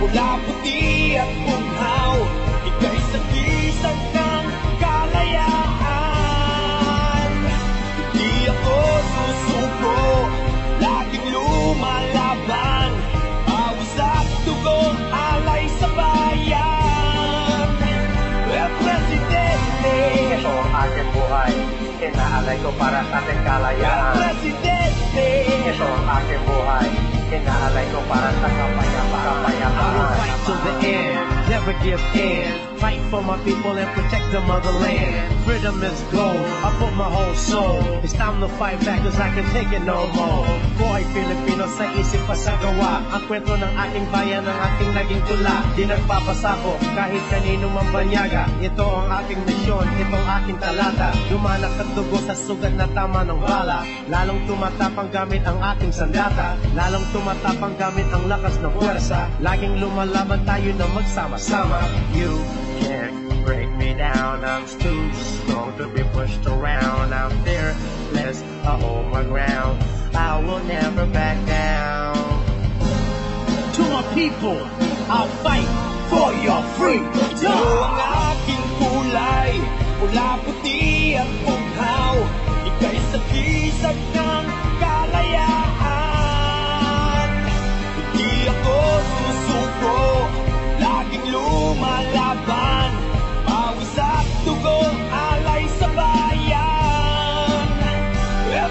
pula, puti at bughaw. Ika'y sagisag ng kalayaan. Hindi ako susuko, laging lumalaban. Pawis at dugo, alay sa bayan. Presidente, ito ang aking buhay, inaalay ko para sa ating kalayaan. Presidente, Ito ang aking buhay, inaalay ko para sa kapayapaan. I will fight to the end, never give in. Fight for my people and protect the motherland. Freedom is gold, I put my whole soul. It's time to fight back cause I can take it no more. Buhay Pilipino sa isip pa sa gawa. Ang kwento ng ating bayan, ang ating naging tula. Di nagpapasako kahit kanino man banyaga. Ito ang aking misyon, itong aking talata. Dumanak at dugo sa sugat na tama ng bala. Lalong tumatapang gamit ang ating sandata. Lalong tumatapang gamit ang lakas ng puwersa. Laging lumalaban tayo na magsama-sama. You can't break me down, I'm too strong to be pushed around. I'm fearless, I hold my ground, I will never back down. To my people, I'll fight for your freedom. ito ang aking kulay, pula, puti at bughaw. Ika'y sagisag ng kalayaan. Hindi ako susuko, laging lumalaban. Pawis at dugo, alay sa bayan.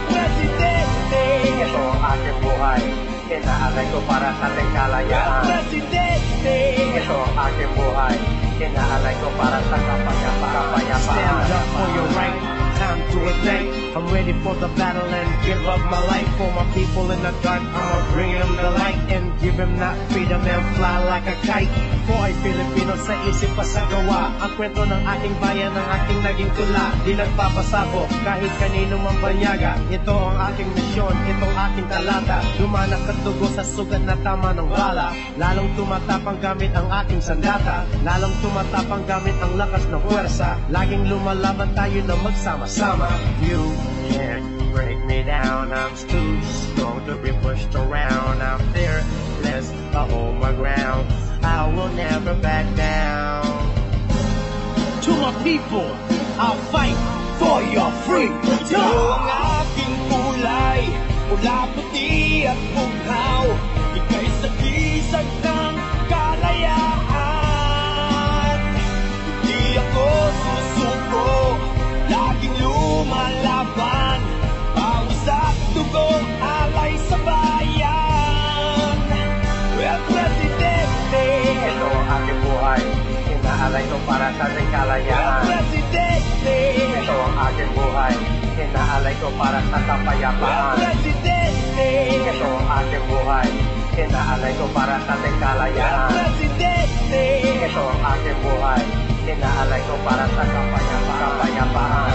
Presidente, Ito ang aking buhay, inaalay ko para sa ating kalayaan. Presidente, Ito ang aking buhay, inaalay ko para sa kapayapaan. Stand up for your right, time to ignite. I'm ready for the battle and give up my life for my people in the dark. I'ma bring them the light and give them that freedom and fly like a kite. Buhay Pilipino sa isip pa sa gawa. Ang kwento ng ating bayan, ang aking naging tula. Di nagpapasabog kahit kanino man banyaga. Ito ang aking misyon, itong aking talata. Dumanak at dugo sa sugat na tama ng bala. Lalong tumatapang gamit ang aking sandata. Lalong tumatapang gamit ang lakas ng puwersa. Laging lumalaban tayo na magsama-sama. You can't break me down, I'm too strong to be pushed around. I'm fearless, I hold my ground, I will never back down. To my people, I'll fight for your freedom. ito ang aking kulay, pula, puti at bughaw. Ika'y sagisag ng kalayaan. Hindi ako susuko, laging lumalaban. Pawis at dugo, alay sa bayan. Presidente, Ito ang aking buhay, inaalay ko para sa ating kalayaan. Presidente, Ito ang aking buhay, inaalay ko para sa kapayapaan. Presidente, Ito ang aking buhay, inaalay ko para sa ating kalayaan. Presidente, Ito ang aking buhay, inaalay ko para sa kapayapaan.